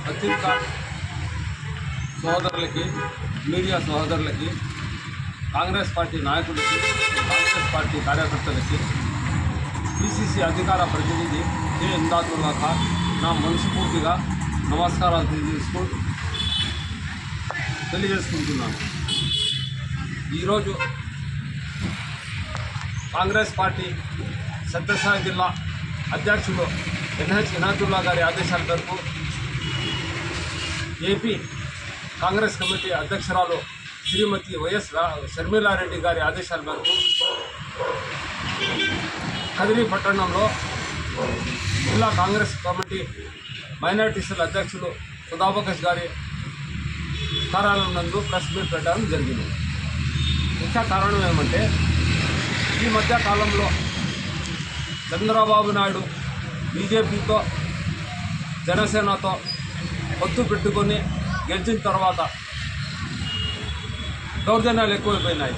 పత్రికా సోదరులకి, మీడియా సోదరులకి, కాంగ్రెస్ పార్టీ నాయకులకి, కాంగ్రెస్ పార్టీ కార్యకర్తలకి, పిసిసి అధికార ప్రతినిధి కె ఇమ్దాదుల్లా ఖాన్ నా మనస్ఫూర్తిగా నమస్కారాలు తెలియజేసుకుంటున్నాను. ఈరోజు కాంగ్రెస్ పార్టీ సత్యసాయి జిల్లా అధ్యక్షులు ఎన్హెచ్ ఇనాదుల్లా గారి ఆదేశాల మేరకు ఏపీ కాంగ్రెస్ కమిటీ అధ్యక్షురాలు శ్రీమతి వైఎస్ షర్మిలారెడ్డి గారి ఆదేశాల మేరకు కదిరి పట్టణంలో జిల్లా కాంగ్రెస్ కమిటీ మైనారిటీల అధ్యక్షులు సుధాబకష్ గారి కార్యాలయం నందు ప్రెస్ మీట్ పెట్టడం జరిగింది. ముఖ్య కారణం ఏమంటే, ఈ మధ్య కాలంలో చంద్రబాబు నాయుడు బీజేపీతో జనసేనతో పొత్తు పెట్టుకొని గెలిచిన తర్వాత దౌర్జన్యాలు ఎక్కువైపోయినాయి.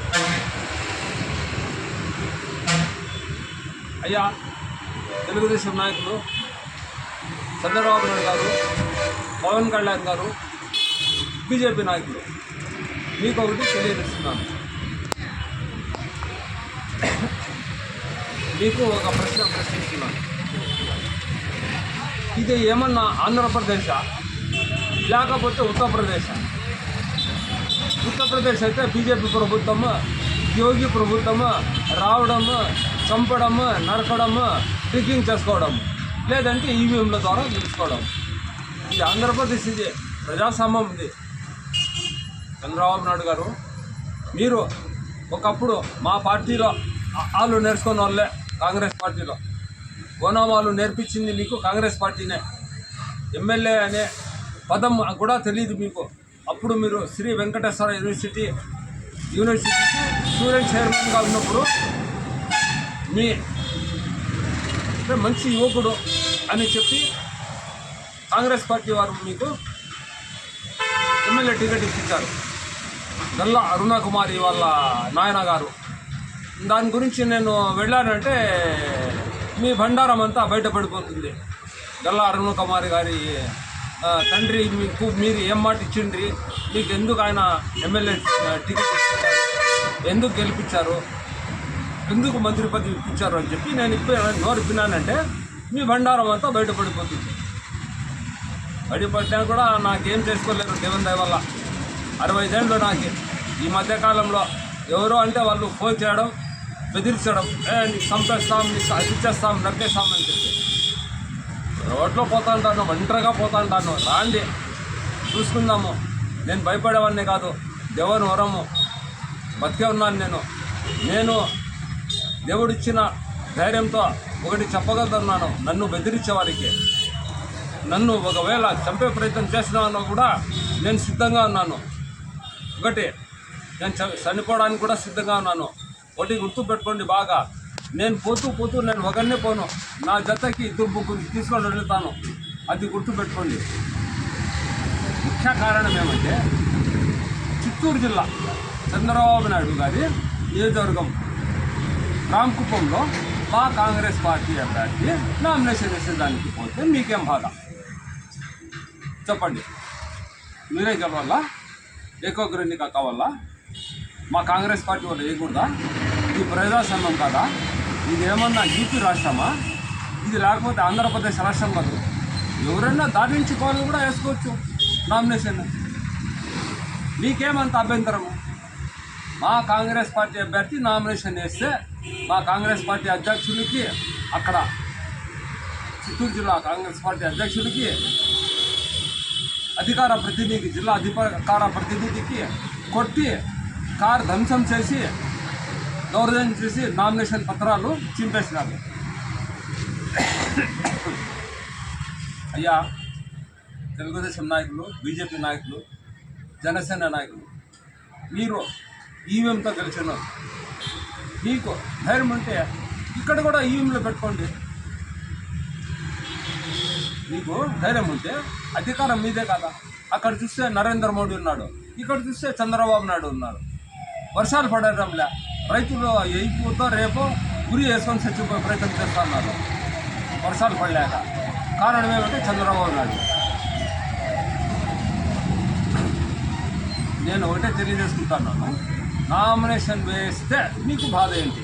అయ్యా, తెలుగుదేశం నాయకులు చంద్రబాబు నాయుడు గారు, పవన్ కళ్యాణ్ గారు, బీజేపీ నాయకులు మీకు ఒకటి తెలియజేస్తున్నాను. మీకు ఒక ప్రశ్నిస్తున్నాను. ఇది ఏమన్నా ఆంధ్రప్రదేశా లేకపోతే ఉత్తరప్రదేశ్? ఉత్తరప్రదేశ్ అయితే బీజేపీ ప్రభుత్వము, యోగి ప్రభుత్వము రావడము, చంపడము, నరకడము, ట్రికింగ్ చేసుకోవడం, లేదంటే ఈవీఎంల ద్వారా గెలుచుకోవడం. ఇది ఆంధ్రప్రదేశ్, ఇది ప్రజాస్వామ్యం. ఇది చంద్రబాబు నాయుడు గారు, మీరు ఒకప్పుడు మా పార్టీలో వాళ్ళు నేర్చుకున్న వాళ్ళే. కాంగ్రెస్ పార్టీలో ఓనామాలు నేర్పించింది మీకు కాంగ్రెస్ పార్టీనే. ఎమ్మెల్యే అనే పదం కూడా తెలియదు మీకు. అప్పుడు మీరు శ్రీ వెంకటేశ్వర యూనివర్సిటీకి స్టూడెంట్ చైర్మన్గా ఉన్నప్పుడు మీ మంచి యువకుడు అని చెప్పి కాంగ్రెస్ పార్టీ వారు మీకు ఎమ్మెల్యే టికెట్ ఇప్పించారు. గల్లా అరుణకుమారి వాళ్ళ నాయన గారు. దాని గురించి నేను వెళ్ళానంటే మీ బండారం అంతా బయటపడిపోతుంది. గల్లా అరుణకుమారి గారి తండ్రి మీరు ఏం మాట ఇచ్చిండ్రి, మీకు ఎందుకు ఆయన ఎమ్మెల్యే టికెట్ ఇచ్చారు, ఎందుకు గెలిపించారు, ఎందుకు మంత్రి పదవి ఇప్పించారు అని చెప్పి నేను నోరు విన్నానంటే మీ బండారం అంతా బయటపడిపోతుంది. బయటపడినా కూడా నాకేం చేసుకోలేరు దేవుని దయ వల్ల. 65 ఏళ్ళు నాకు. ఈ మధ్యకాలంలో ఎవరో అంటే వాళ్ళు ఫోన్ చేయడం, బెదిరించడం, నీకు చంపేస్తాం, నీకు అదిచ్చేస్తాం, నరికేస్తాం అని చెప్పి రోడ్లో పోతా ఉంటాను, ఒంటరిగా పోతా ఉంటాను. రాండి చూసుకుందాము. నేను భయపడేవాడిని కాదు, దేవుని వరము, బతికే ఉన్నాను. నేను దేవుడిచ్చిన ధైర్యంతో ఒకటి చెప్పగలుగుతున్నాను. నన్ను బెదిరించే వారికి, నన్ను ఒకవేళ చంపే ప్రయత్నం చేసినా కూడా నేను సిద్ధంగా ఉన్నాను. ఒకటి, నేను చనిపోవడానికి కూడా సిద్ధంగా ఉన్నాను. ఒకటి గుర్తు పెట్టుకోండి బాగా. నేను పోతూ నేను ఒకరినే పోను, నా జతకి 2 ముగ్గురు తీసుకొని వెళ్తాను. అది గుర్తుపెట్టుకోండి. ముఖ్య కారణం ఏమంటే, చిత్తూరు జిల్లా చంద్రబాబు నాయుడు గారి నియోజకవర్గం రామకుప్పంలో మా కాంగ్రెస్ పార్టీ అభ్యర్థి నామినేషన్ వేసేదానికి పోతే మీకేం బాధ చెప్పండి? మీరే గెలవాలా? ఏకొకరు ఎన్నిక కావాలా? మా కాంగ్రెస్ పార్టీ వాళ్ళు వేయకూడదా? ఇది ప్రజాస్వామ్యం కాదా? ఇది ఏమన్నా యూపీ రాష్ట్రమా? ఇది లేకపోతే ఆంధ్రప్రదేశ్ రాష్ట్రం కాదు. ఎవరైనా దాటించుకోవాలని కూడా వేసుకోవచ్చు నామినేషన్. మీకేమంత అభ్యంతరము? మా కాంగ్రెస్ పార్టీ అభ్యర్థి నామినేషన్ వేస్తే మా కాంగ్రెస్ పార్టీ అధ్యక్షుడికి, అక్కడ చిత్తూరు జిల్లా కాంగ్రెస్ పార్టీ అధ్యక్షుడికి, అధికార ప్రతినిధికి, జిల్లా అధికార ప్రతినిధికి కొట్టి కారు ధ్వంసం చేసి దౌర్జన్యం చేసి నామినేషన్ పత్రాలు చింపేసినారు. అయ్యా, తెలుగుదేశం నాయకులు, బీజేపీ నాయకులు, జనసేన నాయకులు, మీరు ఈవీఎంతో గెలిచినారు. మీకు ధైర్యం ఉంటే ఇక్కడ కూడా ఈవీఎంలో పెట్టుకోండి. మీకు ధైర్యం ఉంటే అధికారం మీదే కదా. అక్కడ చూస్తే నరేంద్ర మోడీ ఉన్నాడు, ఇక్కడ చూస్తే చంద్రబాబు నాయుడు ఉన్నారు. వర్షాలు పడడంలే, రైతులు అయిపోతో రేపు గురి వేసుకొని చచ్చిపోయే ప్రయత్నం చేస్తున్నారు వర్షాలు పడలేక. కారణం ఏమంటే చంద్రబాబు నాయుడు. నేను ఒకటే తెలియజేసుకుంటున్నాను, నామినేషన్ వేస్తే మీకు బాధ ఏంటి?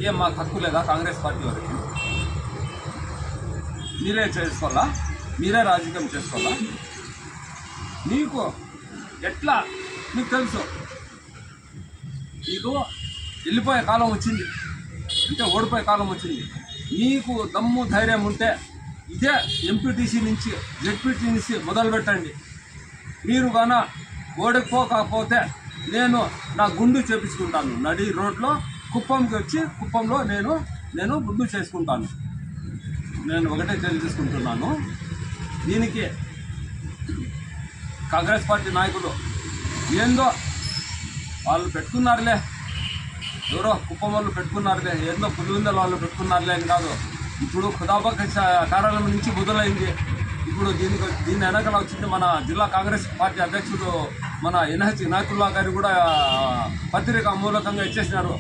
ఏం మాకు హక్కు లేదా కాంగ్రెస్ పార్టీ వరకు? మీరే చేసుకోవాలా, మీరే రాజకీయం చేసుకోవాలా? మీకు ఎట్లా మీకు తెలుసు, మీకు వెళ్ళిపోయే కాలం వచ్చింది, అంటే ఓడిపోయే కాలం వచ్చింది. మీకు దమ్ము ధైర్యం ఉంటే ఇదే ఎంపీటీసీ నుంచి జెడ్పీటీ నుంచి మొదలుపెట్టండి. మీరు గాన ఓడిపోకపోతే నేను నా గుండు చేపించుకుంటాను, నడి రోడ్లో కుప్పంకి వచ్చి కుప్పంలో నేను గుండు చేసుకుంటాను. నేను ఒకటే తెలియజేసుకుంటున్నాను. దీనికి కాంగ్రెస్ పార్టీ నాయకులు ఏందో వాళ్ళు పెట్టుకున్నారులే, ఎవరో కుప్పం వాళ్ళు పెట్టుకున్నారులే, ఏందో పులివెందుల వాళ్ళు పెట్టుకున్నారులే అని కాదు. ఇప్పుడు ఖుదాబాద్ కార్యాలయం నుంచి మొదలైంది. ఇప్పుడు దీని వెనకాల వచ్చింది మన జిల్లా కాంగ్రెస్ పార్టీ అధ్యక్షుడు మన ఎన్హెచ్ నాయకుల్లా గారు కూడా పత్రిక మూలకంగా ఇచ్చేసినారు.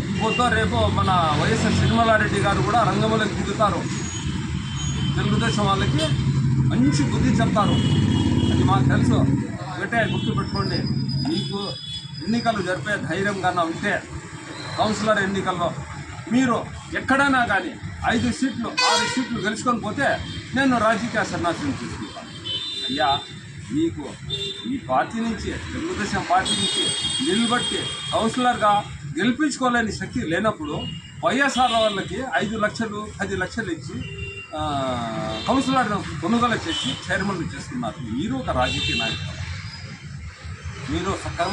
ఈ పొద్దు రేపు మన వైఎస్ఆర్ సిరిమలారెడ్డి గారు కూడా రంగంలోకి దిగుతారు. తెలుగుదేశం వాళ్ళకి మంచి బుద్ధి చెప్తారు, అది మాకు తెలుసు. ఒకటే గుర్తుపెట్టుకోండి, మీకు ఎన్నికలు జరిపే ధైర్యం కన్నా ఉంటే కౌన్సిలర్ ఎన్నికల్లో మీరు ఎక్కడైనా కానీ 5 సీట్లు 6 సీట్లు గెలుచుకొని పోతే నేను రాజకీయ సన్యాసం తీసుకుంటాను. అయ్యా, మీకు ఈ పార్టీ నుంచి, తెలుగుదేశం పార్టీ నుంచి నిలబట్టి కౌన్సిలర్గా గెలిపించుకోలేని శక్తి లేనప్పుడు వైఎస్ఆర్ వాళ్ళకి 5 లక్షలు 10 లక్షలు ఇచ్చి కౌన్సిలర్ కొనుగోలు చేసి చైర్మన్లు చేస్తున్నారు. మీరు ఒక రాజకీయ నాయకులు, మీరు